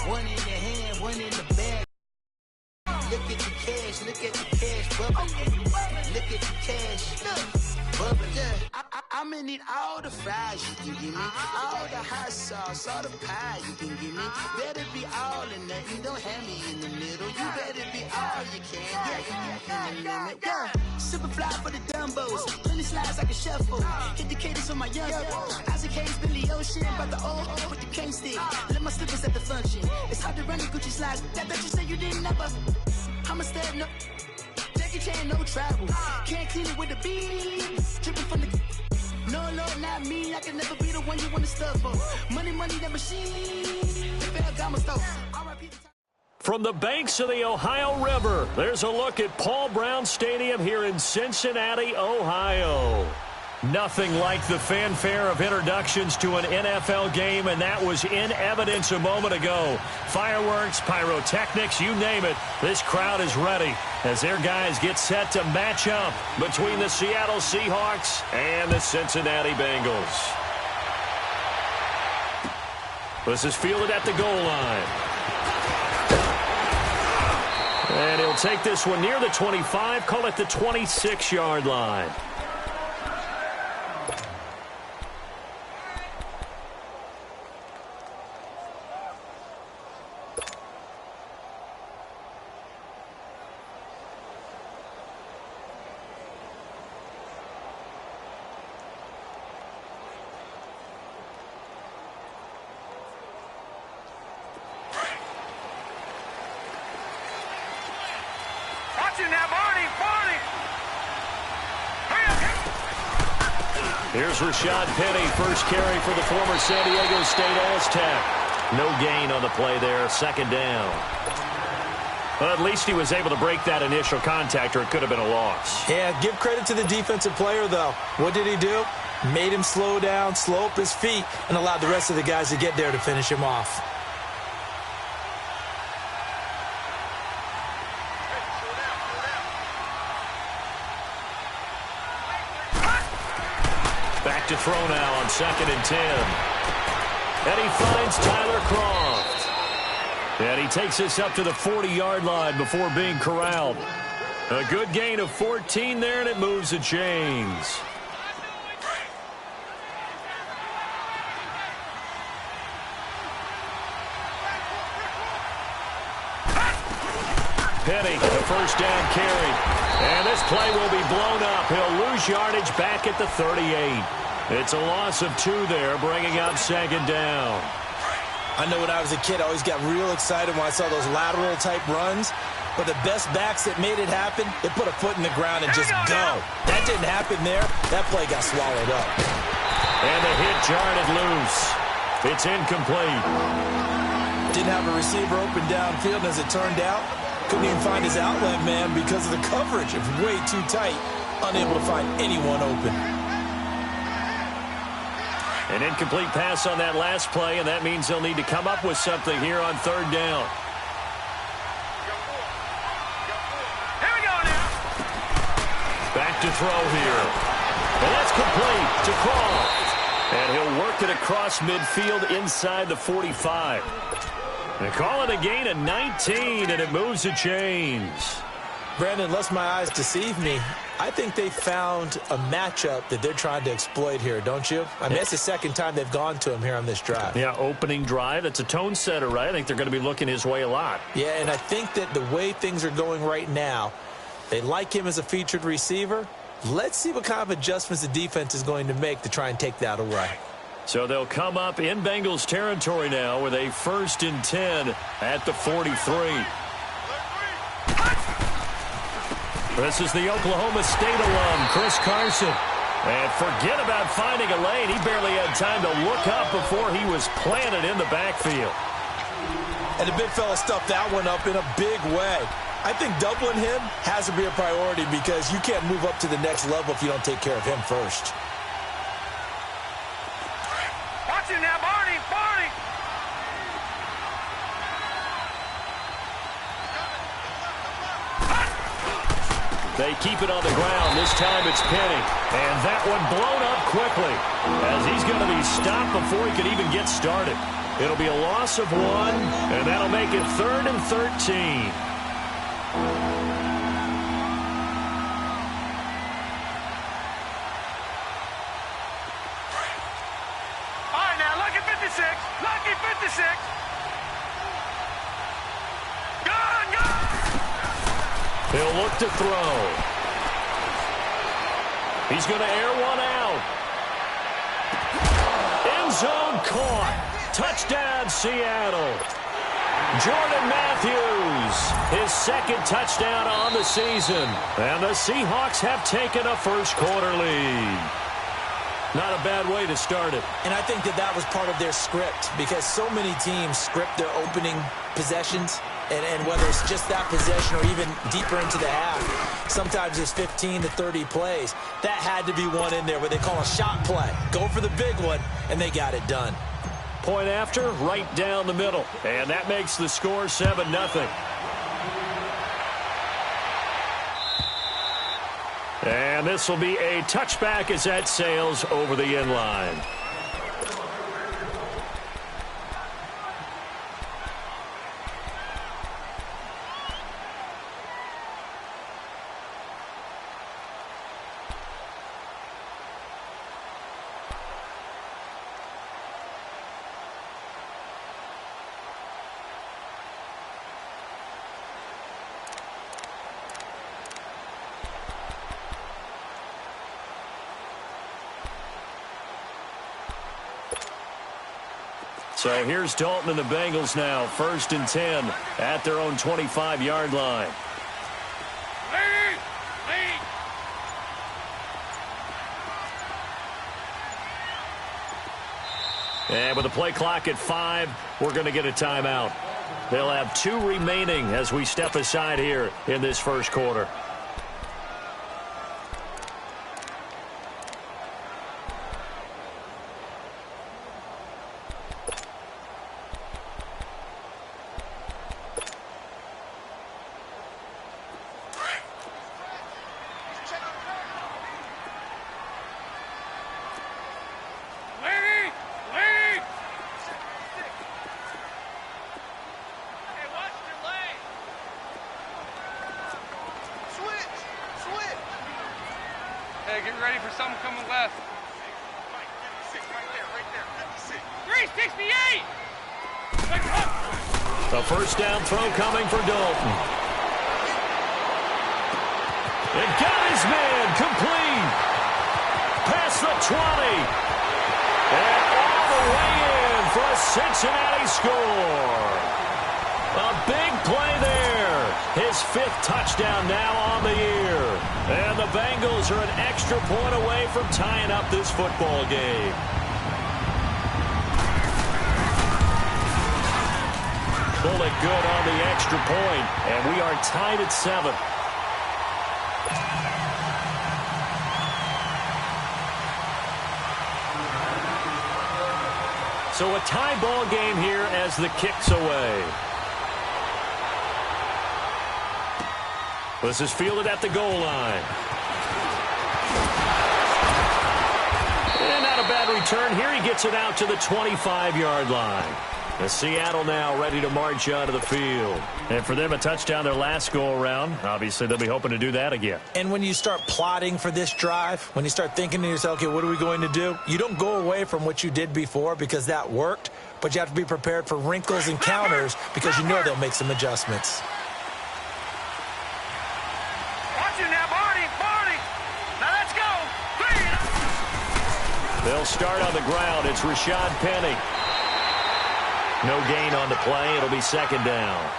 One in the hand, one in the bag. Look at the cash bubbling. Look at the cash, bubbling. I'ma need all the fries you can give me, all the hot sauce, all the pie you can give me. Better be all or nothing, don't have me in the middle. You better be all you can, yeah, in the limit. Yeah, super fly for the Dumbos, 20 slides like a shuffle. Hit the cadence on my young Isaac Hayes, Billy Ocean, but the old with the cane stick. Let my slippers at the function. It's hard to run the Gucci slides. That bet you say you didn't never. I'ma step no. Jackie Chan, no travel. Can't clean it with the beat. Dripping from the. No, Lord, not me. I can never be the one you want to stuff for. Money, that machine. From the banks of the Ohio River, there's a look at Paul Brown Stadium here in Cincinnati, Ohio. Nothing like the fanfare of introductions to an NFL game, and that was in evidence a moment ago. Fireworks, pyrotechnics, you name it. This crowd is ready as their guys get set to match up between the Seattle Seahawks and the Cincinnati Bengals. This is fielded at the goal line. And he'll take this one near the 25, call it the 26-yard line. Here's Rashad Penny, first carry for the former San Diego State Aztec. No gain on the play there, second down. Well, at least he was able to break that initial contact, or it could have been a loss. Yeah, give credit to the defensive player, though. What did he do? Made him slow down, slow up his feet, and allowed the rest of the guys to get there to finish him off. Back to throw now on 2nd and 10. And he finds Tyler Kroft. And he takes us up to the 40-yard line before being corralled. A good gain of 14 there, and it moves the chains. Penny, the first down carry. And this play will be blown up. He'll lose yardage back at the 38. It's a loss of 2 there, bringing up 2nd down. I know when I was a kid, I always got real excited when I saw those lateral-type runs. But the best backs that made it happen, they put a foot in the ground and just go. That didn't happen there. That play got swallowed up. And the hit jarred it loose. It's incomplete. Didn't have a receiver open downfield, and as it turned out, couldn't even find his outlet man because of the coverage. It was way too tight, unable to find anyone open. An incomplete pass on that last play, and that means they'll need to come up with something here on 3rd down. Here we go now. Back to throw here. And that's complete to Kroft. And he'll work it across midfield inside the 45. They call it a gain of 19, and it moves the chains. Brandon, lest my eyes deceive me, I think they found a matchup that they're trying to exploit here, don't you? I mean, that's the second time they've gone to him here on this drive. Yeah, opening drive. It's a tone setter, right? I think they're going to be looking his way a lot. Yeah, and I think that the way things are going right now, they like him as a featured receiver. Let's see what kind of adjustments the defense is going to make to try and take that away. So they'll come up in Bengals territory now with a 1st and 10 at the 43. This is the Oklahoma State alum, Chris Carson. And forget about finding a lane. He barely had time to look up before he was planted in the backfield. And the big fella stuffed that one up in a big way. I think doubling him has to be a priority because you can't move up to the next level if you don't take care of him first. Watch it now, Barney. They keep it on the ground. This time it's Penny. And that one blown up quickly as he's going to be stopped before he could even get started. It'll be a loss of 1, and that'll That'll make it 3rd and 13. All right, now, lucky 56. Lucky 56. Good, good. He'll look to throw. He's going to air one out. End zone caught. Touchdown, Seattle. Jordan Matthews, his 2nd touchdown on the season. And the Seahawks have taken a first-quarter lead. Not a bad way to start it. And I think that was part of their script, because so many teams script their opening possessions, and whether it's just that possession or even deeper into the half, sometimes it's 15 to 30 plays. That had to be one in there where they call a shot play. Go for the big one, and they got it done. Point after, right down the middle. And that makes the score 7-0. And this will be a touchback as that sails over the end line. So here's Dalton and the Bengals now, 1st and 10 at their own 25-yard line. Lead, lead. And with the play clock at 5, we're going to get a timeout. They'll have 2 remaining as we step aside here in this first quarter. Hey, get ready for something coming left. 368! A first down throw coming for Dalton. It got his man complete. Past the 20. And all the way in for a Cincinnati score. A big play there. His 5th touchdown now on the year. And the Bengals are an extra point away from tying up this football game. Bullet good on the extra point, and we are tied at 7. So a tie ball game here as the kick's away. This is fielded at the goal line. And not a bad return. Here he gets it out to the 25-yard line. The Seattle now ready to march out of the field. And for them, a touchdown their last go-around. Obviously, they'll be hoping to do that again. And when you start plotting for this drive, when you start thinking to yourself, okay, what are we going to do? You don't go away from what you did before because that worked, but you have to be prepared for wrinkles and counters because you know they'll make some adjustments. Watch it now, Barney, Barney. Now let's go. They'll start on the ground. It's Rashad Penny. No gain on the play. It'll be 2nd down.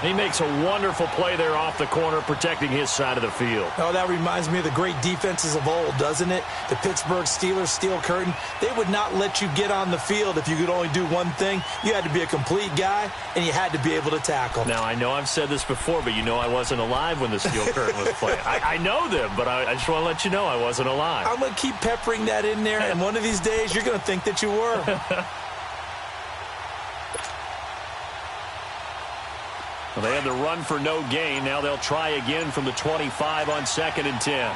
He makes a wonderful play there off the corner, protecting his side of the field. Oh, that reminds me of the great defenses of old, doesn't it? The Pittsburgh Steelers, steel curtain. They would not let you get on the field if you could only do one thing. You had to be a complete guy, and you had to be able to tackle. Now, I know I've said this before, but you know I wasn't alive when the steel curtain was playing. I know them, but I just want to let you know I wasn't alive. I'm going to keep peppering that in there, and one of these days you're going to think that you were. Well, they had the run for no gain. Now they'll try again from the 25 on 2nd and 10.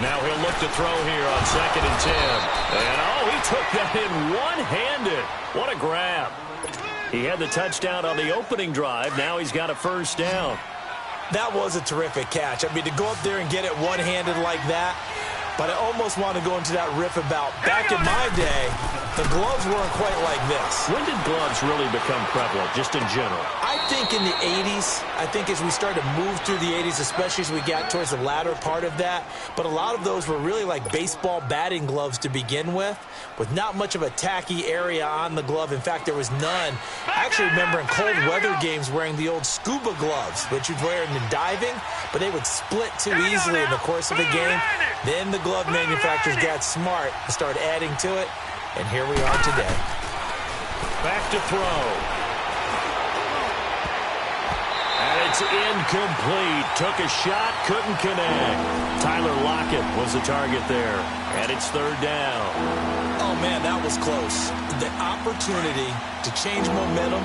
Now he'll look to throw here on 2nd and 10. And, oh, he took that in one-handed. What a grab. He had the touchdown on the opening drive. Now he's got a first down. That was a terrific catch. I mean, to go up there and get it one-handed like that, but I almost want to go into that riff about back in my day, the gloves weren't quite like this. When did gloves really become prevalent, just in general? I think in the 80s. I think as we started to move through the 80s, especially as we got towards the latter part of that. But a lot of those were really like baseball batting gloves to begin with not much of a tacky area on the glove. In fact, there was none. I actually remember in cold weather games wearing the old scuba gloves, which you'd wear in diving, but they would split too easily in the course of a game. Then the glove manufacturers got smart and started adding to it, and here we are today. Back to throw. And it's incomplete. Took a shot, couldn't connect. Tyler Lockett was the target there, and it's 3rd down. Oh, man, that was close. The opportunity to change momentum,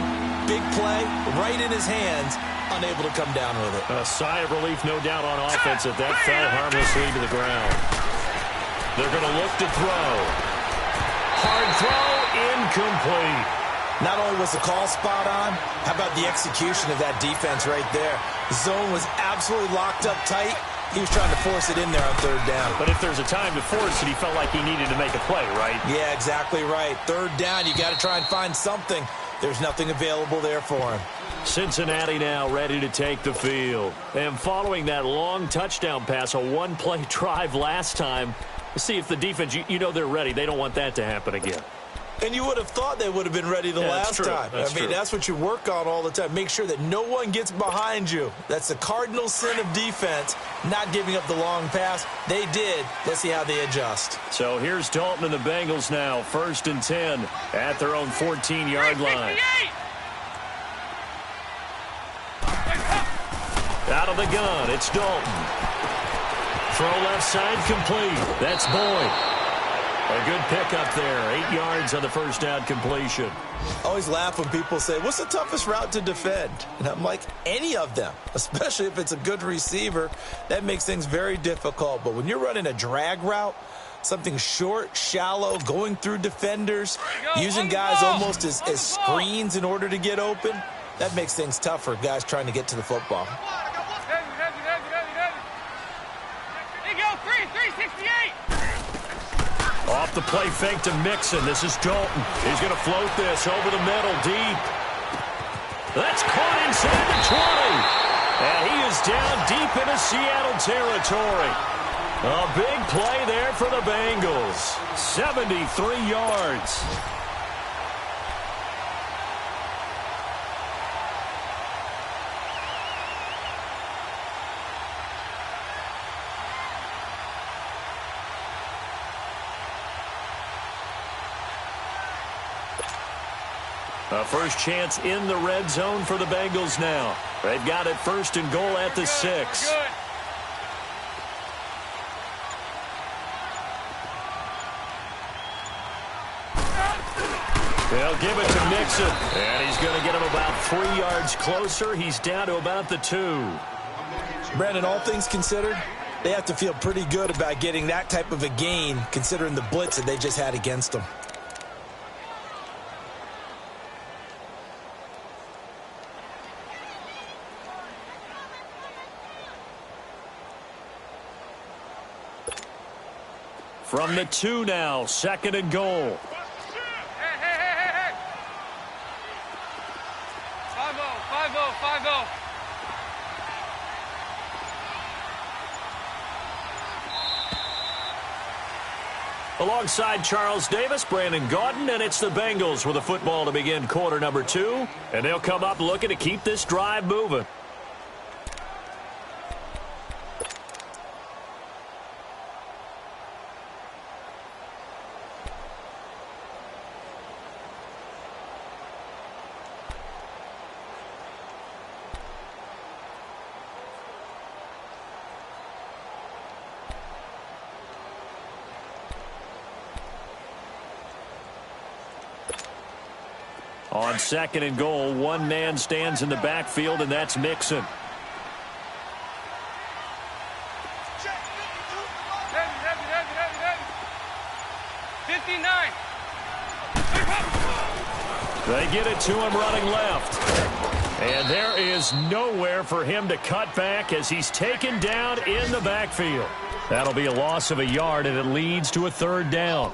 big play, right in his hands, unable to come down with it. A sigh of relief, no doubt, on offense that fell harmlessly to the ground. They're going to look to throw. Hard throw, incomplete. Not only was the call spot on, how about the execution of that defense right there? The zone was absolutely locked up tight. He was trying to force it in there on 3rd down. But if there's a time to force it, he felt like he needed to make a play, right? Yeah, exactly right. 3rd down, you got to try and find something. There's nothing available there for him. Cincinnati now ready to take the field. And following that long touchdown pass, a one-play drive last time, see if the defense, you know they're ready. They don't want that to happen again. And you would have thought they would have been ready the last time. I mean, that's what you work on all the time. Make sure that no one gets behind you. That's the cardinal sin of defense, not giving up the long pass. They did. Let's see how they adjust. So here's Dalton and the Bengals now, 1st and 10 at their own 14-yard line. Out of the gun, it's Dalton. Throw left side complete. That's Boyd. A good pickup there. 8 yards on the first down completion. I always laugh when people say, what's the toughest route to defend? And I'm like, any of them, especially if it's a good receiver. That makes things very difficult. But when you're running a drag route, something short, shallow, going through defenders, using guys almost as screens in order to get open, that makes things tough for guys trying to get to the football. Off the play fake to Mixon. This is Dalton. He's going to float this over the middle deep. That's caught inside the 20. And he is down deep into Seattle territory. A big play there for the Bengals. 73 yards. A first chance in the red zone for the Bengals now. They've got it 1st and goal at the 6. They'll give it to Mixon. And he's going to get him about 3 yards closer. He's down to about the 2. Brandon, all things considered, they have to feel pretty good about getting that type of a gain, considering the blitz that they just had against them. From the 2 now, 2nd and goal. Hey. 5-0. Alongside Charles Davis, Brandon Gaudin, and it's the Bengals with the football to begin quarter number 2. And they'll come up looking to keep this drive moving. On 2nd and goal, one man stands in the backfield, and that's Mixon. They get it to him running left. And there is nowhere for him to cut back as he's taken down in the backfield. That'll be a loss of a yard, and it leads to a third down.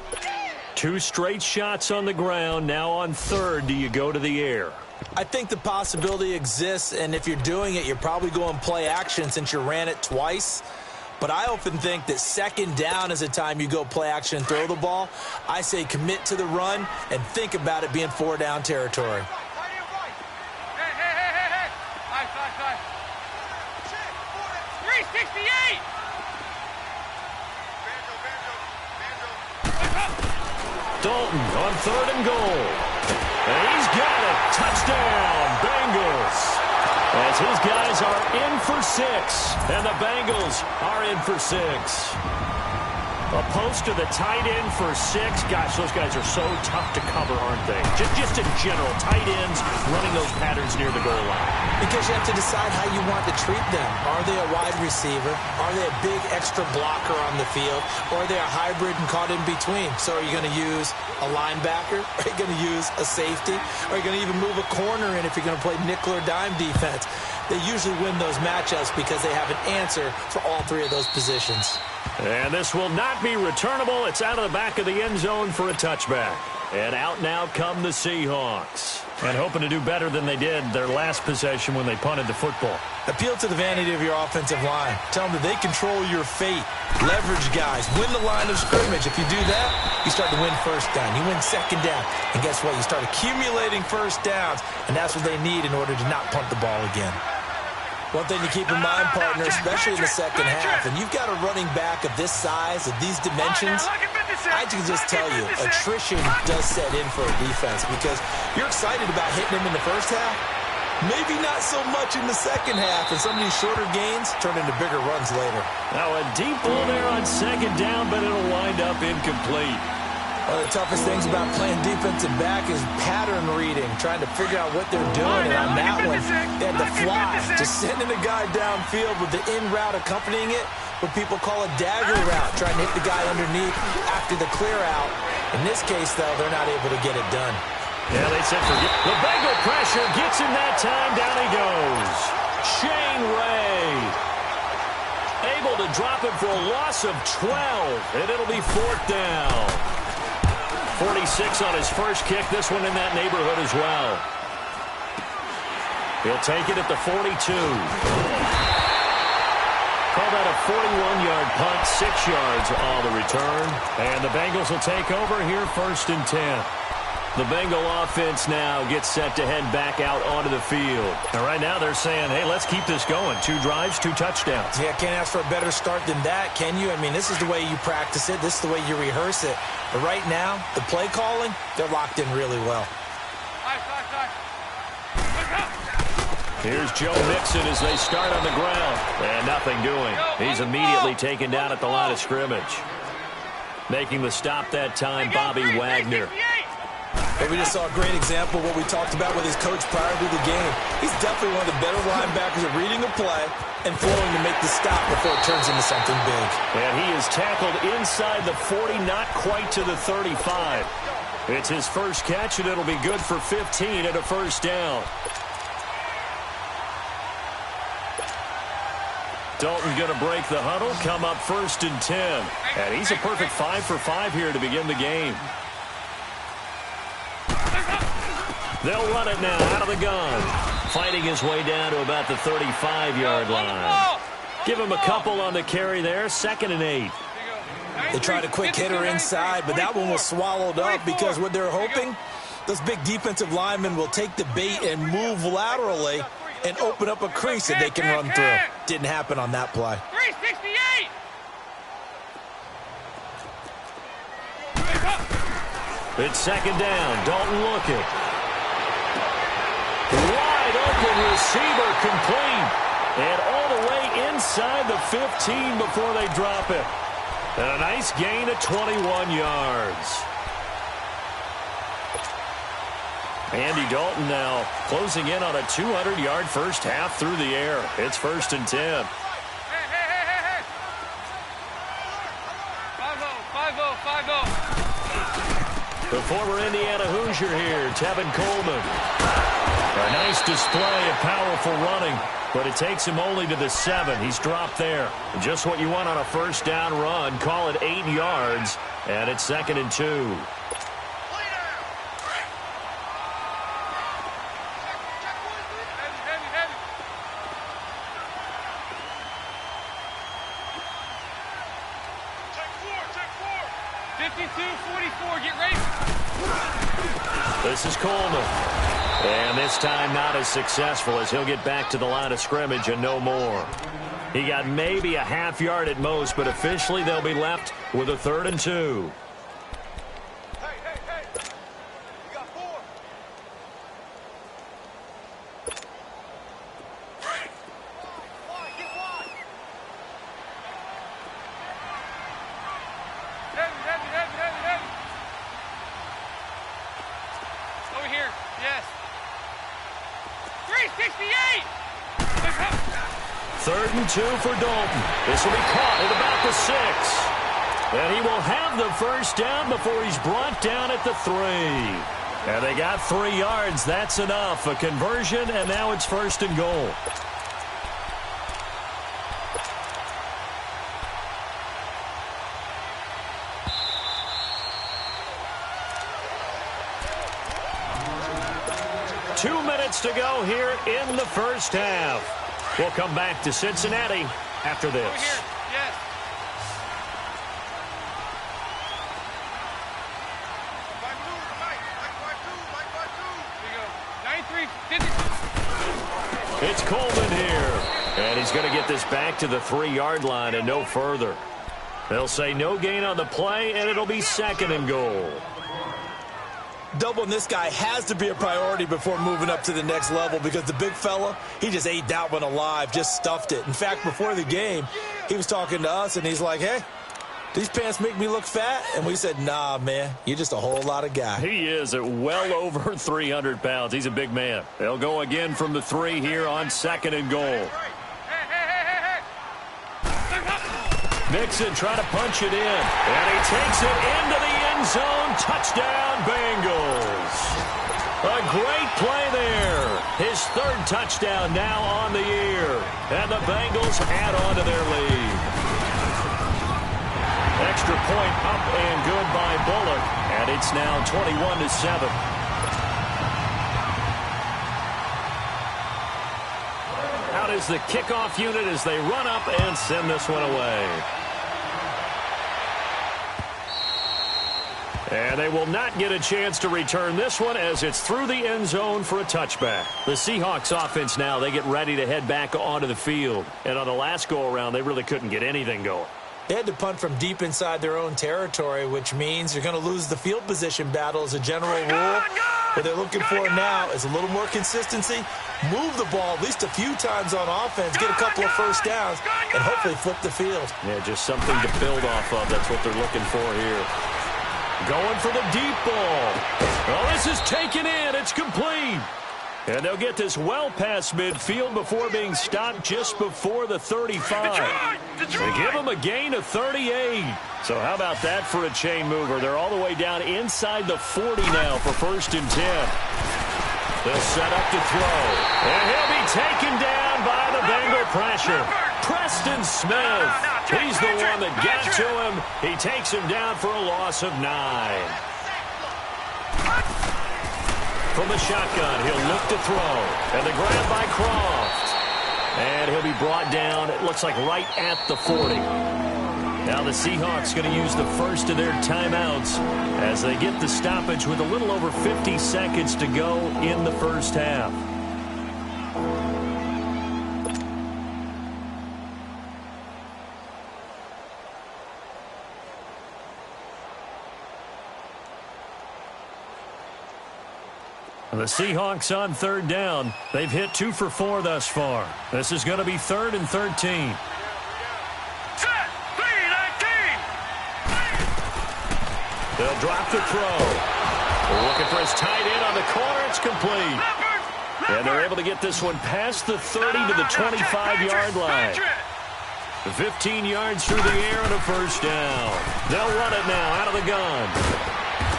2 straight shots on the ground. Now on third, do you go to the air? I think the possibility exists, and if you're doing it, you're probably going play action since you ran it twice. But I often think that second down is the time you go play action and throw the ball. I say commit to the run and think about it being 4-down territory. Hey. 368! Dalton on third and goal. And he's got it. Touchdown, Bengals. As his guys are in for 6. And the Bengals are in for 6. A post to the tight end for 6. Gosh, those guys are so tough to cover, aren't they? Just in general, tight ends running those patterns near the goal line. Because you have to decide how you want to treat them. Are they a wide receiver? Are they a big extra blocker on the field? Or are they a hybrid and caught in between? So are you going to use a linebacker? Are you going to use a safety? Are you going to even move a corner in if you're going to play nickel or dime defense? They usually win those matchups because they have an answer for all 3 of those positions. And this will not be returnable. It's out of the back of the end zone for a touchback. And out now come the Seahawks. And hoping to do better than they did their last possession when they punted the football. Appeal to the vanity of your offensive line. Tell them that they control your fate. Leverage guys. Win the line of scrimmage. If you do that, you start to win first down. You win second down. And guess what? You start accumulating first downs. And that's what they need in order to not punt the ball again. One thing to keep in mind, partner, especially in the second half, and you've got a running back of this size, of these dimensions, I can just tell you, attrition does set in for a defense because you're excited about hitting him in the first half. Maybe not so much in the second half, and some of these shorter gains turn into bigger runs later. Now a deep ball there on second down, but it'll wind up incomplete. One of the toughest things about playing defensive back is pattern reading, trying to figure out what they're doing. And on that one, they had to fly, just sending a guy downfield with the in route accompanying it, what people call a dagger route, trying to hit the guy underneath after the clear out. In this case, though, they're not able to get it done. Yeah, they said forget. The Bengal pressure gets him that time. Down he goes. Shane Ray able to drop him for a loss of 12, and it'll be 4th down. 46 on his first kick. This one in that neighborhood as well. He'll take it at the 42. Call that a 41-yard punt, 6 yards on the return. And the Bengals will take over here 1st and 10. The Bengal offense now gets set to head back out onto the field. And right now they're saying, hey, let's keep this going. 2 drives, 2 touchdowns. Yeah, can't ask for a better start than that, can you? I mean, this is the way you practice it. This is the way you rehearse it. But right now, the play calling, they're locked in really well. Here's Joe Mixon as they start on the ground. And nothing doing. He's immediately taken down at the line of scrimmage. Making the stop that time, Bobby Wagner. But we just saw a great example of what we talked about with his coach prior to the game. He's definitely one of the better linebackers at reading a play and flowing to make the stop before it turns into something big. And he is tackled inside the 40, not quite to the 35. It's his first catch, and it'll be good for 15 at a 1st down. Dalton going to break the huddle, come up 1st and 10. And he's a perfect 5 for 5 here to begin the game. They'll run it now out of the gun. Fighting his way down to about the 35-yard line. Give him a couple on the carry there. 2nd and 8. They tried a quick hitter inside, but that one was swallowed up because what they're hoping, those big defensive linemen will take the bait and move laterally and open up a crease that they can run through. Didn't happen on that play. 368! It's 2nd down. Dalton looking. Wide open receiver complete. And all the way inside the 15 before they drop it. And a nice gain of 21 yards. Andy Dalton now closing in on a 200-yard first half through the air. It's 1st and 10. Hey. 5-0. The former Indiana Hoosier here, Tevin Coleman. A nice display of powerful running, but it takes him only to the 7. He's dropped there. Just what you want on a first down run. Call it 8 yards, and it's 2nd and 2. This is Coleman. And this time not as successful as he'll get back to the line of scrimmage and no more. He got maybe a half yard at most, but officially they'll be left with a 3rd and 2. You got 4. Get wide. Heavy. Over here. Yes. 368. 3rd and 2 for Dalton. This will be caught at about the 6. And he will have the first down before he's brought down at the 3. And they got 3 yards. That's enough. A conversion, and now it's 1st and goal. To go here in the first half. We'll come back to Cincinnati after this. Over here. Yes. Here we go. 93, 50. It's Coleman here. And he's going to get this back to the 3-yard line and no further. They'll say no gain on the play, and it'll be 2nd and goal. Doubling this guy has to be a priority before moving up to the next level because the big fella, he just ate that one alive, just stuffed it. In fact, before the game, he was talking to us, and he's like, hey, these pants make me look fat? And we said, nah, man, you're just a whole lot of guy. He is at well over 300 pounds. He's a big man. They'll go again from the 3 here on 2nd and goal. Mixon trying to punch it in, and he takes it into the end zone. Touchdown, Bengals. A great play there. His 3rd touchdown now on the year, and the Bengals add on to their lead. Extra point up and good by Bullock, and it's now 21-7. Out is the kickoff unit as they run up and send this one away. And they will not get a chance to return this one as it's through the end zone for a touchback. The Seahawks offense now, they get ready to head back onto the field. And on the last go-around, they really couldn't get anything going. They had to punt from deep inside their own territory, which means you're going to lose the field position battle as a general rule. What they're looking for now is a little more consistency, move the ball at least a few times on offense, get a couple of first downs, and hopefully flip the field. Yeah, just something to build off of. That's what they're looking for here. Going for the deep ball. Oh, this is taken in. It's complete. And they'll get this well past midfield before being stopped just before the 35. They give them a gain of 38. So how about that for a chain mover? They're all the way down inside the 40 now for 1st and 10. They'll set up to throw. And he'll be taken down by the Bengal pressure. Preston Smith. He's the one that got to him. He takes him down for a loss of 9. From the shotgun, he'll look to throw. And the grab by Croft. And he'll be brought down, it looks like right at the 40. Now the Seahawks going to use the first of their timeouts as they get the stoppage with a little over 50 seconds to go in the first half. The Seahawks on 3rd down. They've hit 2 for 4 thus far. This is going to be 3rd and 13. Set. 3-19. They'll drop the throw. Looking for his tight end on the corner. It's complete. And they're able to get this one past the 30 to the 25-yard line. 15 yards through the air and a first down. They'll run it now out of the gun.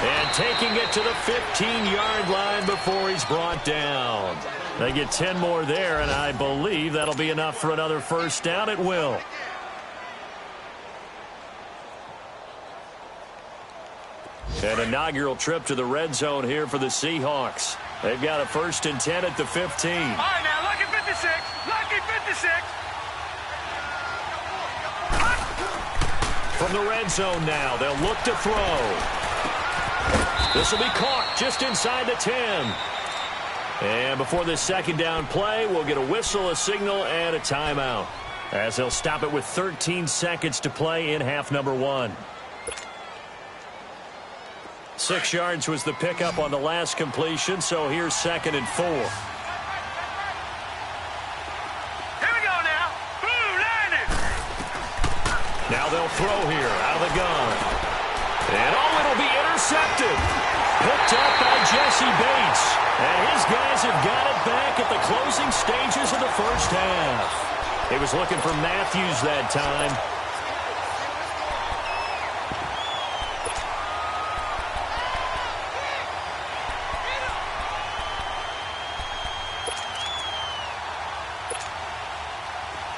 And taking it to the 15-yard line before he's brought down. They get 10 more there, and I believe that'll be enough for another first down. It will. An inaugural trip to the red zone here for the Seahawks. They've got a 1st and 10 at the 15. All right, now, lucky 56. Lucky 56. From the red zone now, they'll look to throw. This will be caught just inside the 10. And before this second down play, we'll get a whistle, a signal, and a timeout, as they'll stop it with 13 seconds to play in half number 1. 6 yards was the pickup on the last completion, so here's 2nd and 4. Here we go now. Blue landed. Now they'll throw here out of the gun. And it'll be intercepted. Picked up by Jesse Bates. And his guys have got it back at the closing stages of the first half. He was looking for Matthews that time.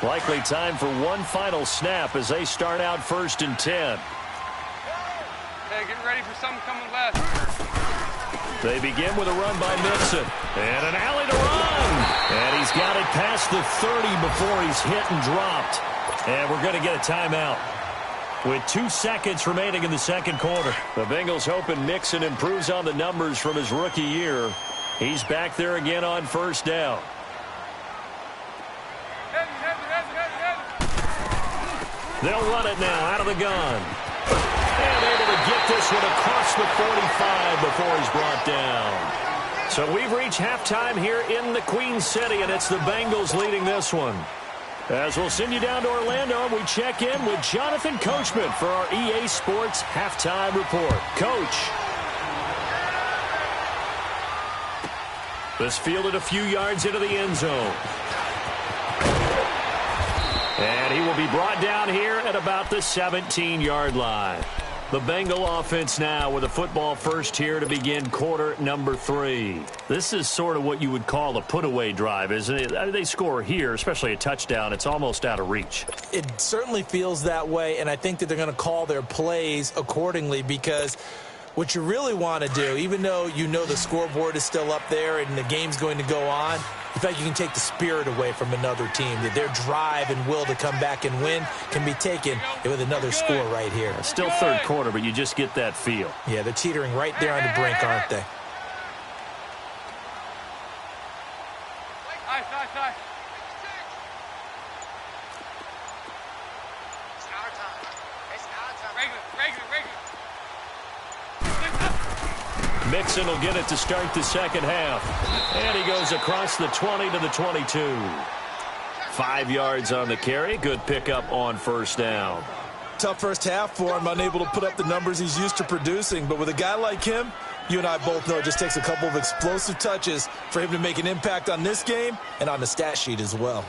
Likely time for one final snap as they start out 1st and 10. Hey, get ready for something coming left. They begin with a run by Mixon. And an alley to run. And he's got it past the 30 before he's hit and dropped. And we're going to get a timeout with 2 seconds remaining in the second quarter. The Bengals hoping Mixon improves on the numbers from his rookie year. He's back there again on 1st down. They'll run it now out of the gun. And able to get this one across the 45 before he's brought down. So we've reached halftime here in the Queen City, and it's the Bengals leading this one. As we'll send you down to Orlando, and we check in with Jonathan Coachman for our EA Sports Halftime Report. Coach. This fielded a few yards into the end zone. And he will be brought down here at about the 17-yard line. The Bengal offense now with a football first here to begin quarter number 3. This is sort of what you would call a put-away drive, isn't it? I mean, they score here, especially a touchdown. It's almost out of reach. It certainly feels that way, and I think that they're going to call their plays accordingly, because what you really want to do, even though you know the scoreboard is still up there and the game's going to go on, in fact, you can take the spirit away from another team. That their drive and will to come back and win can be taken with another score right here. It's still third quarter, but you just get that feel. Yeah, they're teetering right there on the brink, aren't they? Mixon will get it to start the second half. And he goes across the 20 to the 22. 5 yards on the carry. Good pickup on 1st down. Tough first half for him, unable to put up the numbers he's used to producing. But with a guy like him, you and I both know it just takes a couple of explosive touches for him to make an impact on this game and on the stat sheet as well.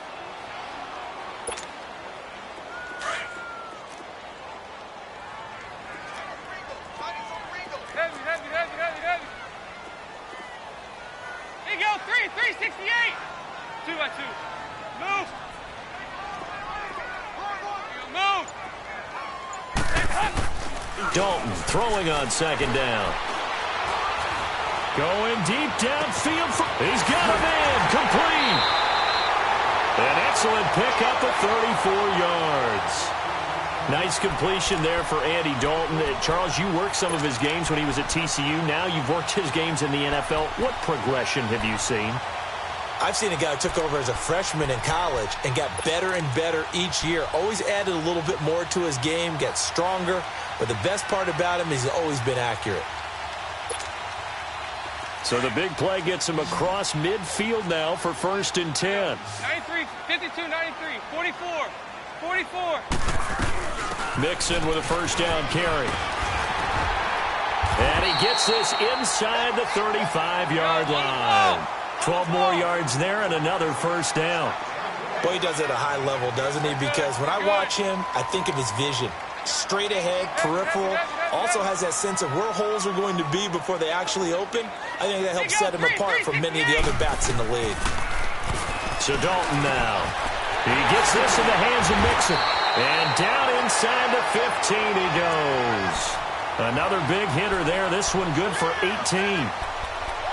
Dalton throwing on 2nd down. Going deep downfield. He's got him in. Complete. An excellent pickup of 34 yards. Nice completion there for Andy Dalton. Charles, you worked some of his games when he was at TCU. Now you've worked his games in the NFL. What progression have you seen? I've seen a guy who took over as a freshman in college and got better and better each year. Always added a little bit more to his game, gets stronger. But the best part about him is he's always been accurate. So the big play gets him across midfield now for 1st and 10. 93, 52, 93, 44, 44. Mixon with a 1st down carry. And he gets this inside the 35-yard line. 12 more yards there and another 1st down. Boy, he does it at a high level, doesn't he? Because when I watch him, I think of his vision. straight ahead, peripheral. Also has that sense of where holes are going to be before they actually open. I think that helps set him apart from many of the other backs in the league. So Dalton now. He gets this in the hands of Mixon. And down inside the 15 he goes. Another big hitter there. This one good for 18.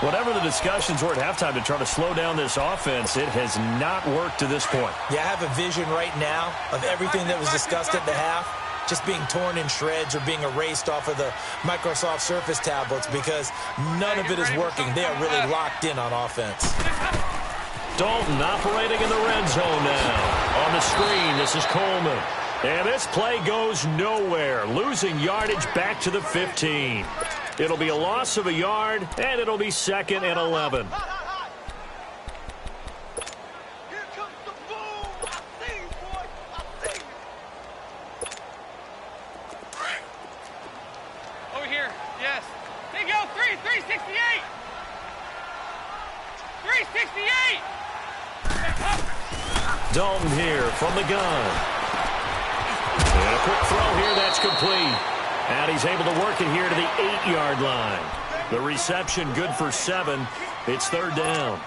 Whatever the discussions were at halftime to try to slow down this offense, it has not worked to this point. Yeah, I have a vision right now of everything that was discussed at the half just being torn in shreds or being erased off of the Microsoft Surface tablets because none of it is working. They are really locked in on offense. Dalton operating in the red zone now. On the screen, this is Coleman. And this play goes nowhere. Losing yardage back to the 15. It'll be a loss of a yard, and it'll be 2nd and 11. Over here, yes. There you go, 368. 368. Dalton here from the gun. And a quick throw here, that's complete. And he's able to work it here to the 8-yard line. The reception good for 7. It's 3rd down.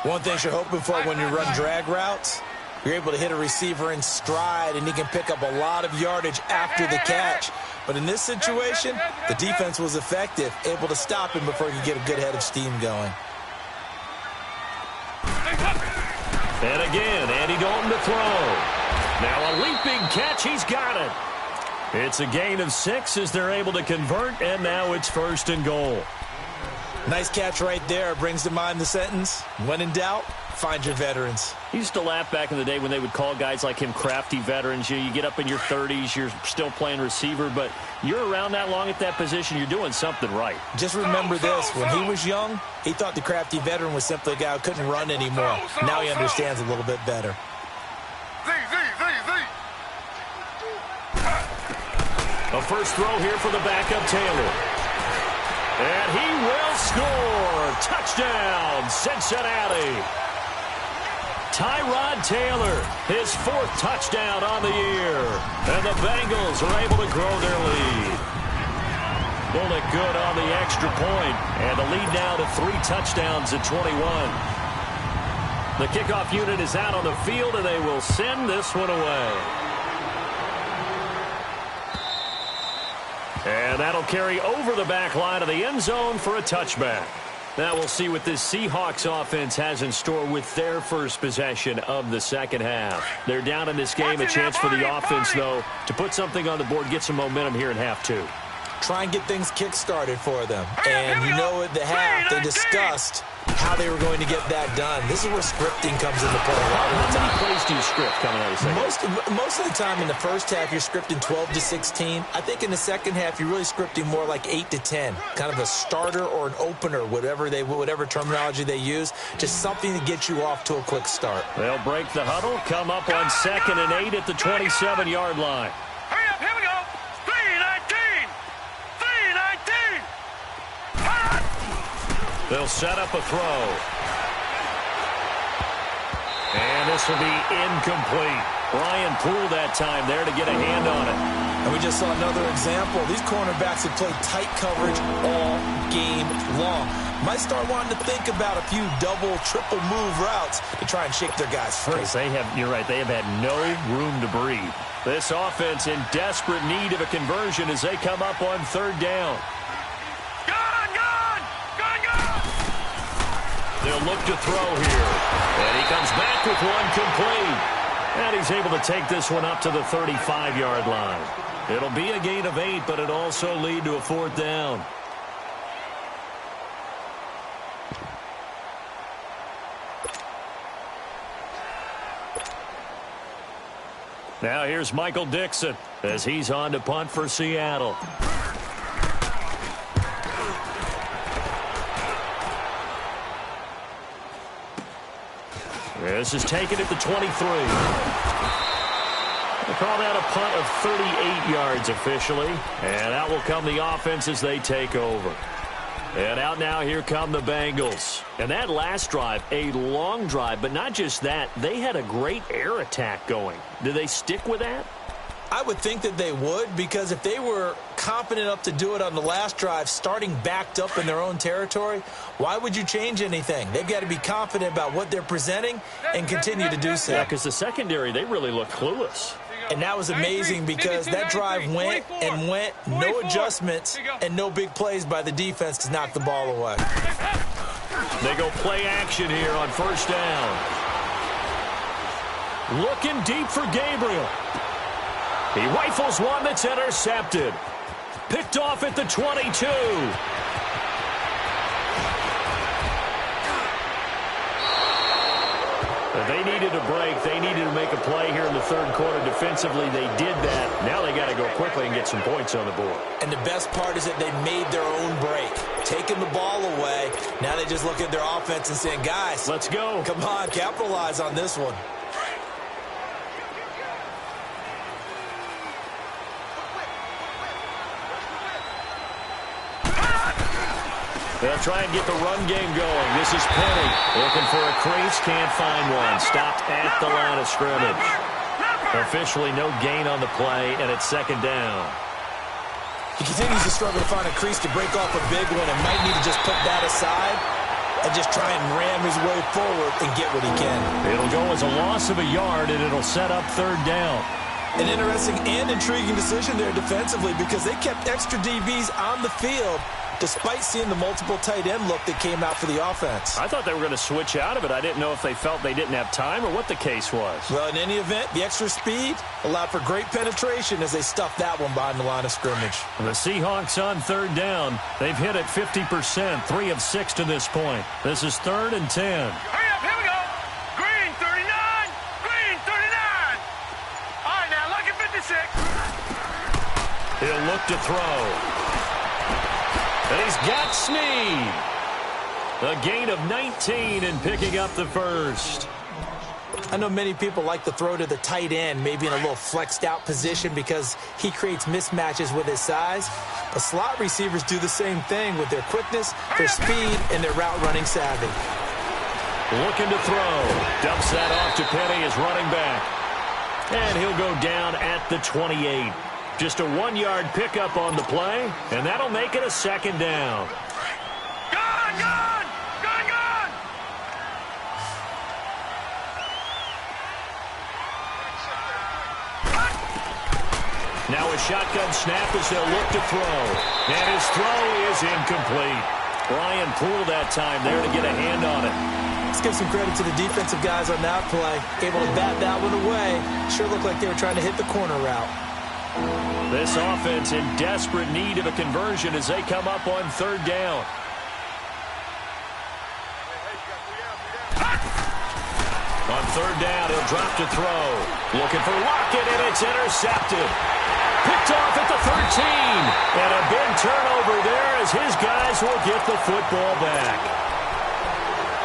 One thing you're hoping for when you run drag routes, you're able to hit a receiver in stride, and he can pick up a lot of yardage after the catch. But in this situation, the defense was effective, able to stop him before he could get a good head of steam going. And again, Andy Dalton to throw. Now a leaping catch, he's got it. It's a gain of 6 as they're able to convert, and now it's 1st and goal. Nice catch right there. Brings to mind the sentence, when in doubt, find your veterans. He used to laugh back in the day when they would call guys like him crafty veterans. You get up in your 30s, you're still playing receiver, but you're around that long at that position, you're doing something right. Just remember this, when he was young, he thought the crafty veteran was simply a guy who couldn't run anymore. Now he understands a little bit better. A first throw here for the backup Taylor. And he will score. Touchdown, Cincinnati. Tyrod Taylor, his 4th touchdown on the year. And the Bengals are able to grow their lead. Bullock good on the extra point. And the lead now to 3 touchdowns at 21. The kickoff unit is out on the field, and they will send this one away. And that'll carry over the back line of the end zone for a touchback. Now we'll see what this Seahawks offense has in store with their first possession of the second half. They're down in this game. A chance for the offense, though, to put something on the board, get some momentum here in half 2. Try and get things kick-started for them. And you know at the half, they discussed how they were going to get that done. This is where scripting comes into play. How many plays do you script coming out of the second? Most of the time in the first half, you're scripting 12 to 16. I think in the second half, you're really scripting more like 8 to 10. Kind of a starter or an opener, whatever terminology they use. Just something to get you off to a quick start. They'll break the huddle, come up on 2nd and 8 at the 27-yard line. Hurry up, here we go. 319. 319. They'll set up a throw. And this will be incomplete. Brian Poole that time there to get a hand on it. And we just saw another example. These cornerbacks have played tight coverage all game long. Might start wanting to think about a few double, triple move routes to try and shake their guys free. You're right, they have had no room to breathe. This offense in desperate need of a conversion as they come up on 3rd down. They'll look to throw here. And he comes back with one complete. And he's able to take this one up to the 35-yard line. It'll be a gain of 8, but it'll also lead to a 4th down. Now here's Michael Dixon as he's on to punt for Seattle. This is taken at the 23. They call that a punt of 38 yards officially. And out will come the offense as they take over. And out now, here come the Bengals. And that last drive, a long drive, but not just that. They had a great air attack going. Do they stick with that? I would think that they would, because if they were confident enough to do it on the last drive, starting backed up in their own territory, why would you change anything? They've got to be confident about what they're presenting and continue to do so. Yeah, because the secondary, they really look clueless. And that was amazing because that drive went and went, no adjustments and no big plays by the defense to knock the ball away. They go play action here on first down. Looking deep for Gabriel. He rifles one that's intercepted. Picked off at the 22. They needed a break. They needed to make a play here in the third quarter. Defensively, they did that. Now they got to go quickly and get some points on the board. And the best part is that they made their own break, taking the ball away. Now they just look at their offense and saying, guys, let's go. Come on, capitalize on this one. They'll try and get the run game going. This is Penny looking for a crease. Can't find one. Stopped at the line of scrimmage. Officially no gain on the play, and it's second down. He continues to struggle to find a crease to break off a big one and might need to just put that aside and just try and ram his way forward and get what he can. It'll go as a loss of a yard, and it'll set up third down. An interesting and intriguing decision there defensively because they kept extra DBs on the field despite seeing the multiple tight end look that came out for the offense. I thought they were going to switch out of it. I didn't know if they felt they didn't have time or what the case was. Well, in any event, the extra speed allowed for great penetration as they stuffed that one behind the line of scrimmage. The Seahawks on third down. They've hit it 50%, 3 of 6 to this point. This is 3rd and 10. Hurry up, here we go. Green 39, green 39. All right, now look at 56. He'll look to throw. And he's got Snead. A gain of 19 and picking up the first. I know many people like to throw to the tight end, maybe in a little flexed out position because he creates mismatches with his size. But slot receivers do the same thing with their quickness, their speed, and their route running savvy. Looking to throw. Dumps that off to Penny as running back. And he'll go down at the 28. Just a 1-yard pickup on the play, and that'll make it a second down. Gone, gone, gone, gone. Now a shotgun snap as they'll look to throw. And his throw is incomplete. Brian Poole that time there to get a hand on it. Let's give some credit to the defensive guys on that play. Able to bat that one away. Sure looked like they were trying to hit the corner route. This offense in desperate need of a conversion as they come up on third down. On third down, he'll drop to throw. Looking for Lockett, and it's intercepted. Picked off at the 13. And a big turnover there as his guys will get the football back.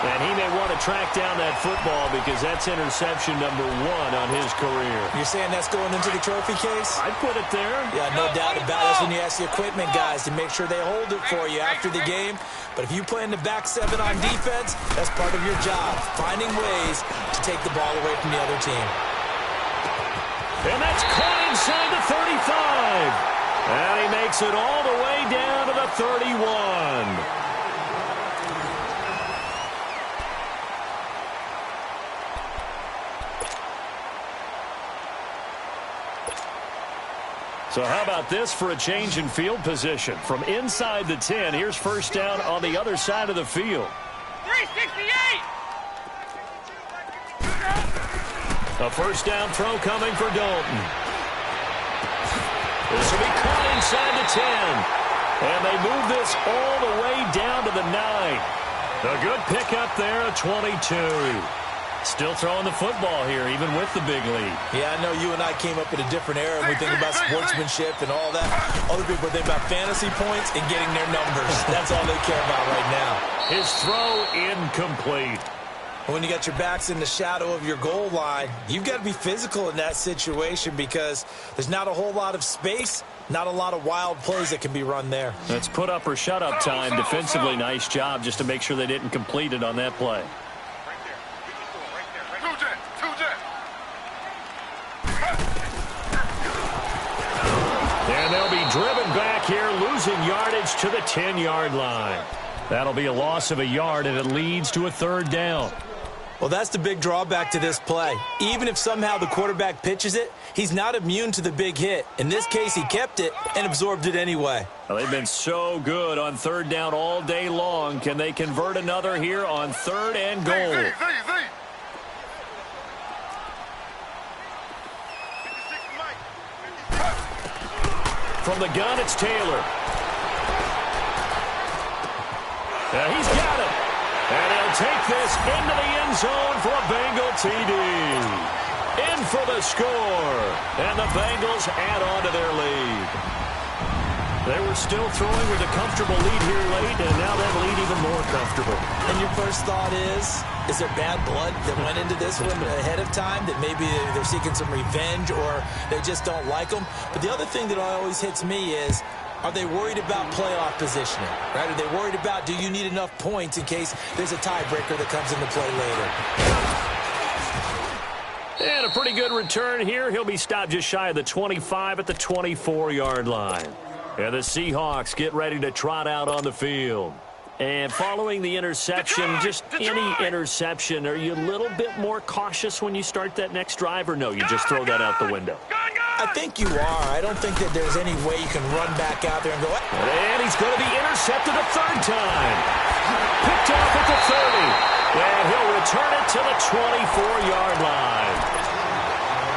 And he may want to track down that football because that's interception number 1 on his career. You're saying that's going into the trophy case? I'd put it there. Yeah, no doubt about it. That's when you ask the equipment guys to make sure they hold it for you after the game. But if you play in the back 7 on defense, that's part of your job, finding ways to take the ball away from the other team. And that's caught inside the 35. And he makes it all the way down to the 31. So how about this for a change in field position? From inside the 10, here's first down on the other side of the field. 368. A first down throw coming for Dalton. This will be caught inside the 10. And they move this all the way down to the 9. A good pickup there, a 22. Still throwing the football here, even with the big lead. Yeah, I know you and I came up in a different era. We think about sportsmanship and all that. Other people think about fantasy points and getting their numbers. That's all they care about right now. His throw incomplete. When you got your backs in the shadow of your goal line, you've got to be physical in that situation because there's not a whole lot of space, not a lot of wild plays that can be run there. That's put up or shut up time. Defensively, nice job just to make sure they didn't complete it on that play. losing yardage to the 10-yard line. That'll be a loss of a yard, and it leads to a third down. Well, that's the big drawback to this play. Even if somehow the quarterback pitches it, he's not immune to the big hit. In this case, he kept it and absorbed it anyway. Well, they've been so good on third down all day long. Can they convert another here on third and goal? From the gun, it's Taylor. He's got it. And he'll take this into the end zone for a Bengal TD. In for the score. And the Bengals add on to their lead. They were still throwing with a comfortable lead here late, and now that lead even more comfortable. And your first thought is there bad blood that went into this one ahead of time, that maybe they're seeking some revenge or they just don't like them? But the other thing that always hits me is, are they worried about playoff positioning? Right? Are they worried about, do you need enough points in case there's a tiebreaker that comes into play later? And a pretty good return here. He'll be stopped just shy of the 25 at the 24-yard line. And the Seahawks get ready to trot out on the field. And following the interception, just any interception, are you a little bit more cautious when you start that next drive, or no, you just throw that out the window? I think you are. I don't think that there's any way you can run back out there and go, and he's going to be intercepted a third time. Picked off at the 30. And he'll return it to the 24-yard line.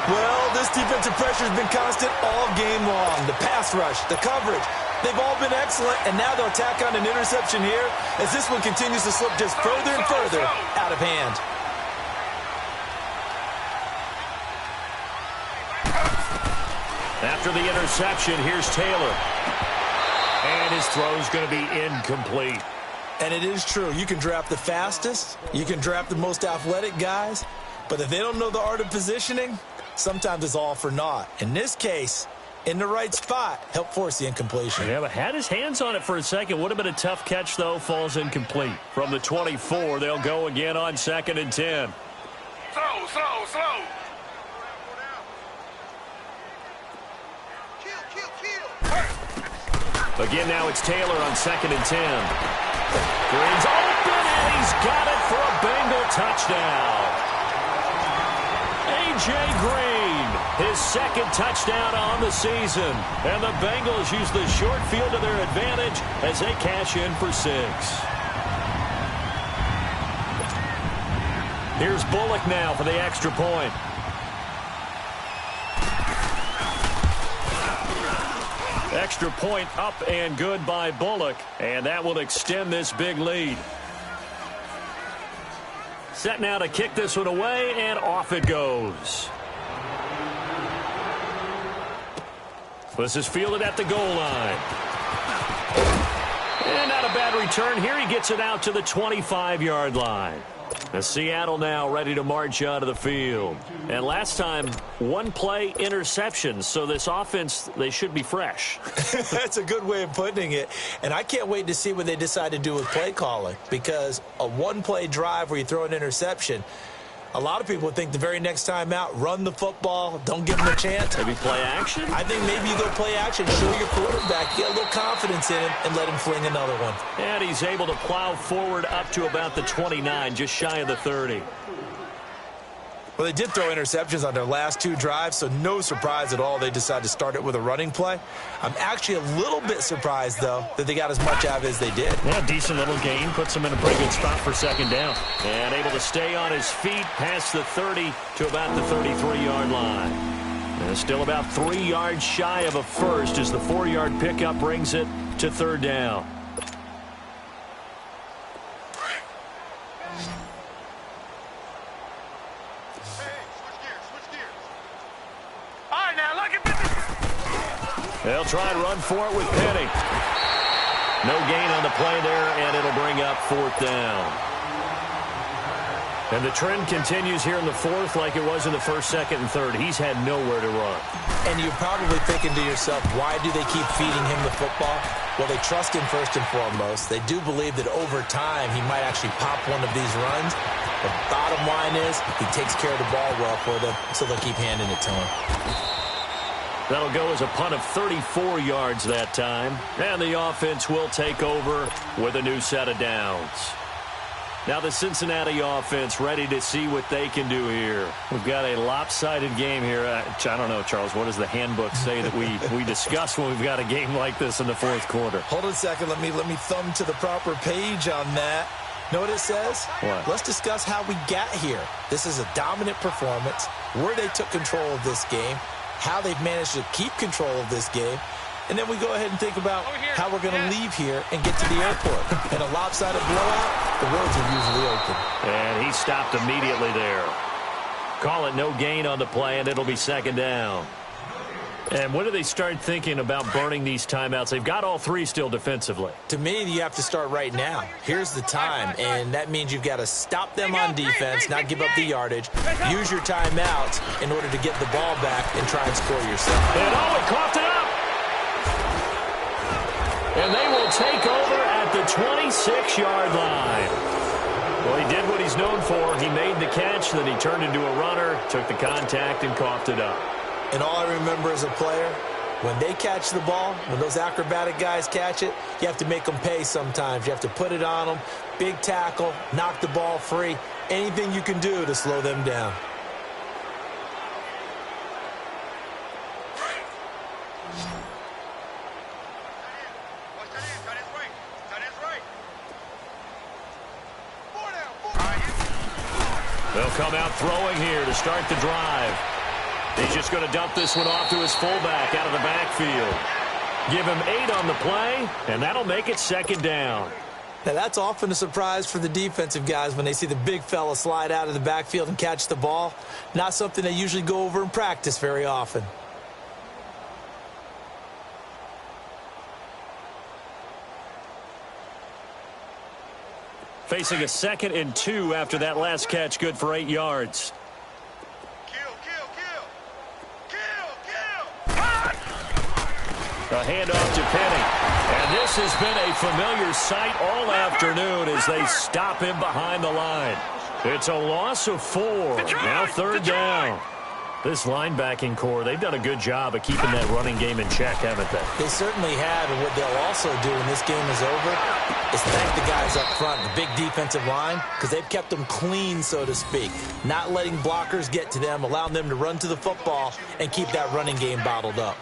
Well, this defensive pressure has been constant all game long. The pass rush, the coverage, they've all been excellent, and now they'll tack on an interception here as this one continues to slip just further and further out of hand. After the interception, here's Taylor. And his throw's going to be incomplete. And it is true. You can draft the fastest, you can draft the most athletic guys, but if they don't know the art of positioning, sometimes it's all for naught. In this case, in the right spot, help force the incompletion. Yeah, but had his hands on it for a second. Would have been a tough catch, though. Falls incomplete. From the 24, they'll go again on 2nd and 10. Slow. Again, now it's Taylor on 2nd and 10. Green's open, and he's got it for a Bengal touchdown. A.J. Green, his second touchdown on the season. And the Bengals use the short field to their advantage as they cash in for 6. Here's Bullock now for the extra point. Extra point up and good by Bullock, and that will extend this big lead. Set now to kick this one away, and off it goes. This is fielded at the goal line. And not a bad return here. He gets it out to the 25-yard line. The Seattle now ready to march out of the field. And last time, one play interception. So this offense, they should be fresh. That's a good way of putting it. And I can't wait to see what they decide to do with play calling. Because a one-play drive where you throw an interception, a lot of people think the very next time out, run the football, don't give them a chance. Maybe play action? I think maybe you go play action, show your quarterback, get a little confidence in him, and let him fling another one. And he's able to plow forward up to about the 29, just shy of the 30. Well, they did throw interceptions on their last 2 drives, so no surprise at all they decided to start it with a running play. I'm actually a little bit surprised, though, that they got as much out of it as they did. Yeah, decent little gain. Puts him in a pretty good spot for 2nd down. And able to stay on his feet past the 30 to about the 33-yard line. And still about 3 yards shy of a first as the 4-yard pickup brings it to 3rd down. They'll try and run for it with Penny. No gain on the play there, and it'll bring up 4th down. And the trend continues here in the 4th like it was in the 1st, 2nd, and 3rd. He's had nowhere to run. And you're probably thinking to yourself, why do they keep feeding him the football? Well, they trust him first and foremost. They do believe that over time he might actually pop one of these runs. The bottom line is he takes care of the ball well for them, so they'll keep handing it to him. That'll go as a punt of 34 yards that time. And the offense will take over with a new set of downs. Now the Cincinnati offense ready to see what they can do here. We've got a lopsided game here. I don't know, Charles, what does the handbook say that we discuss when we've got a game like this in the fourth quarter? Hold on a second. Let me thumb to the proper page on that. Know what it says? What? Let's discuss how we got here. This is a dominant performance, where they took control of this game, how they've managed to keep control of this game, and then we go ahead and think about how we're going to leave here and get to the airport. In a lopsided blowout, the roads are usually open. And he stopped immediately there. Call it no gain on the play, and it'll be second down. And when do they start thinking about burning these timeouts? They've got all three still defensively. To me, you have to start right now. Here's the time, and that means you've got to stop them on defense, not give up the yardage, use your timeouts in order to get the ball back and try and score yourself. And he coughed it up. And they will take over at the 26-yard line. Well, he did what he's known for. He made the catch, then he turned into a runner, took the contact, and coughed it up. And all I remember as a player, when they catch the ball, when those acrobatic guys catch it, you have to make them pay sometimes. You have to put it on them, big tackle, knock the ball free, anything you can do to slow them down. They'll come out throwing here to start the drive. He's just going to dump this one off to his fullback out of the backfield. Give him 8 on the play, and that'll make it second down. Now, that's often a surprise for the defensive guys when they see the big fella slide out of the backfield and catch the ball. Not something they usually go over in practice very often. Facing a 2nd and 2 after that last catch, good for 8 yards. A handoff to Penny. And this has been a familiar sight all afternoon as they stop him behind the line. It's a loss of 4. Now third down. This linebacking core, they've done a good job of keeping that running game in check, haven't they? They certainly have, and what they'll also do when this game is over is thank the guys up front, the big defensive line, because they've kept them clean, so to speak. Not letting blockers get to them, allowing them to run to the football and keep that running game bottled up.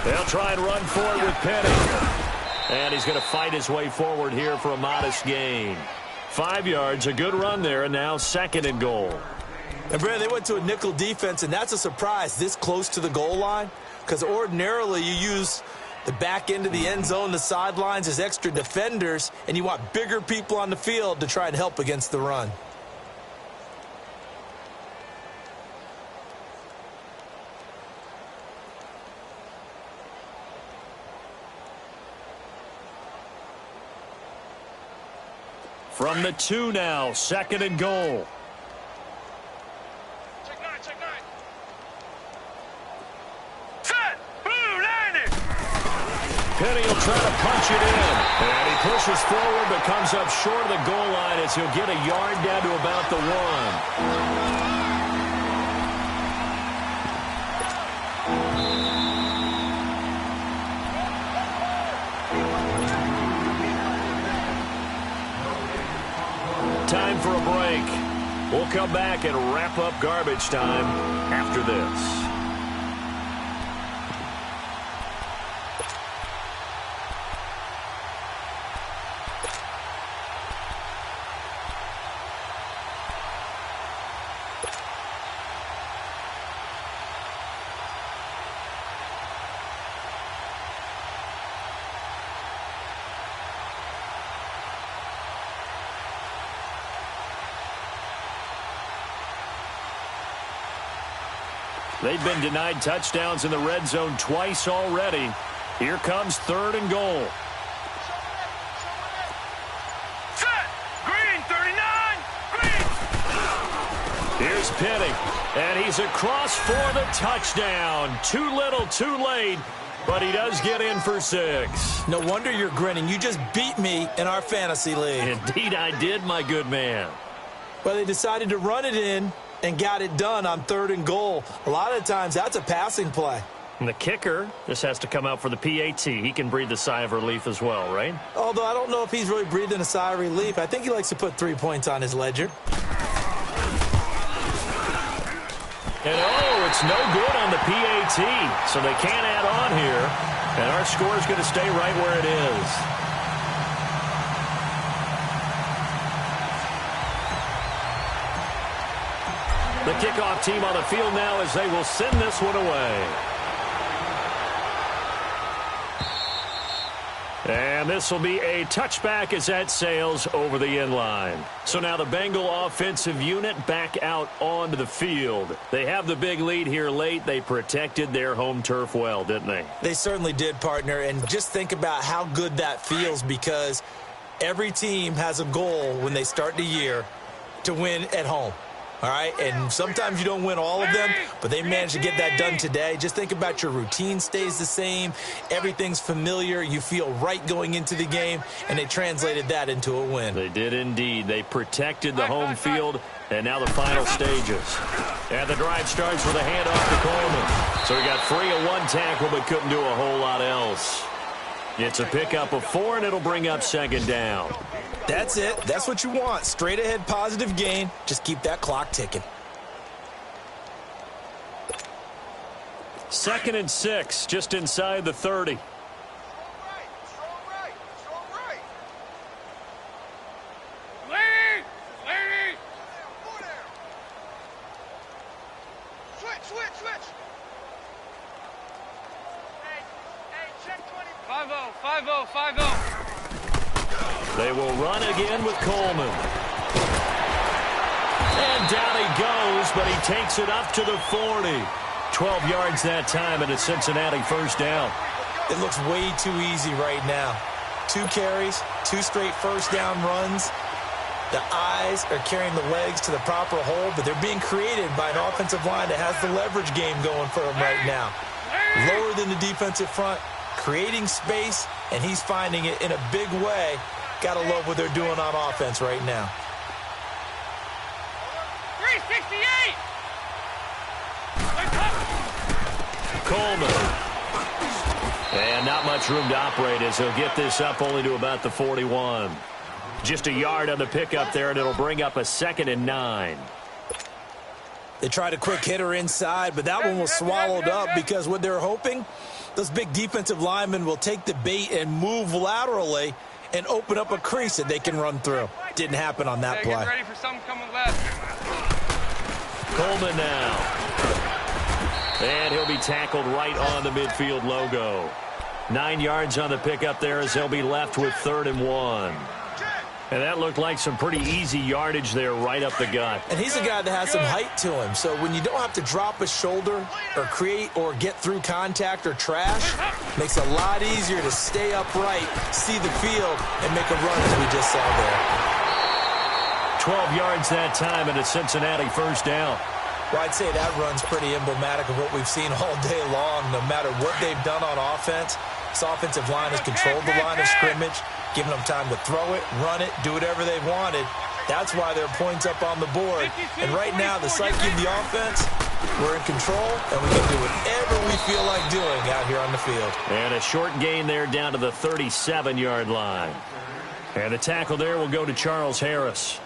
They'll try and run for it with Penny. And he's going to fight his way forward here for a modest gain. 5 yards, a good run there, and now 2nd and goal. And, Brad, they went to a nickel defense, and that's a surprise this close to the goal line, because ordinarily you use the back end of the end zone, the sidelines as extra defenders, and you want bigger people on the field to try and help against the run. From the 2 now, 2nd and goal. Check nine. Set! Blue, landing! Penny will try to punch it in. And he pushes forward but comes up short of the goal line as he'll get a yard down to about the 1. Time for a break. We'll come back and wrap up garbage time after this. They've been denied touchdowns in the red zone twice already. Here comes 3rd and goal. Set. Green, 39. Green. Here's Penny, and he's across for the touchdown. Too little, too late, but he does get in for 6. No wonder you're grinning. You just beat me in our fantasy league. Indeed I did, my good man. Well, they decided to run it in and got it done on 3rd and goal. A lot of times, that's a passing play. And the kicker just has to come out for the PAT. He can breathe a sigh of relief as well, right? Although I don't know if he's really breathing a sigh of relief. I think he likes to put 3 points on his ledger. And oh, it's no good on the PAT, so they can't add on here. And our score is going to stay right where it is. The kickoff team on the field now as they will send this one away. And this will be a touchback as that sails over the end line. So now the Bengal offensive unit back out onto the field. They have the big lead here late. They protected their home turf well, didn't they? They certainly did, partner. And just think about how good that feels, because every team has a goal when they start the year to win at home. All right, and sometimes you don't win all of them, but they managed to get that done today. Just think about your routine stays the same. Everything's familiar. You feel right going into the game, and they translated that into a win. They did indeed. They protected the home field, and now the final stages. And the drive starts with a handoff to Coleman. So he got free of 1 tackle, but couldn't do a whole lot else. It's a pickup of 4, and it'll bring up 2nd down. That's it. That's what you want. Straight ahead positive gain. Just keep that clock ticking. 2nd and 6, just inside the 30. Switch. 5-0. They will run again with Coleman. And down he goes, but he takes it up to the 40. 12 yards that time, and a Cincinnati 1st down. It looks way too easy right now. 2 carries, 2 straight 1st down runs. The eyes are carrying the legs to the proper hole, but they're being created by an offensive line that has the leverage game going for them right now. Lower than the defensive front, creating space, and he's finding it in a big way. Gotta love what they're doing on offense right now. 368! Coleman. And not much room to operate as he'll get this up only to about the 41. Just a yard on the pickup there, and it'll bring up a 2nd and 9. They tried a quick hitter inside, but that one was swallowed up because what they're hoping, those big defensive linemen will take the bait and move laterally and open up a crease that they can run through. Didn't happen on that play. Get ready for something coming left. Coleman now. And he'll be tackled right on the midfield logo. 9 yards on the pickup there as they'll be left with 3rd and 1. And that looked like some pretty easy yardage there right up the gut. And he's a guy that has some height to him. So when you don't have to drop a shoulder or create or get through contact or trash, makes it a lot easier to stay upright, see the field, and make a run as we just saw there. 12 yards that time and a Cincinnati 1st down. Well, I'd say that run's pretty emblematic of what we've seen all day long. No matter what they've done on offense, this offensive line has controlled the line of scrimmage, giving them time to throw it, run it, do whatever they wanted. That's why there are points up on the board. And right now, the psyche of the offense, we're in control, and we can do whatever we feel like doing out here on the field. And a short gain there down to the 37-yard line. And the tackle there will go to Charles Harris.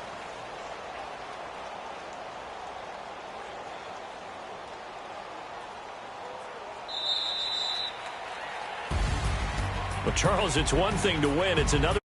Well, Charles, it's one thing to win. It's another